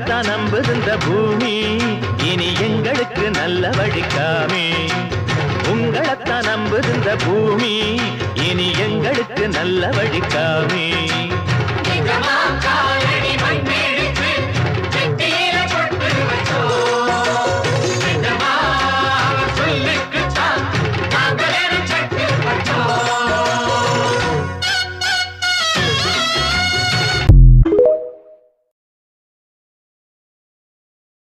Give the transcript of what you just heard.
உங்களைத்தான் நம்புது இந்த பூமி இனி எங்களுக்கு நல்ல வழிக்காமே உங்களைத்தான் நம்புது இந்த பூமி இனி எங்களுக்கு நல்ல வழிக்காமே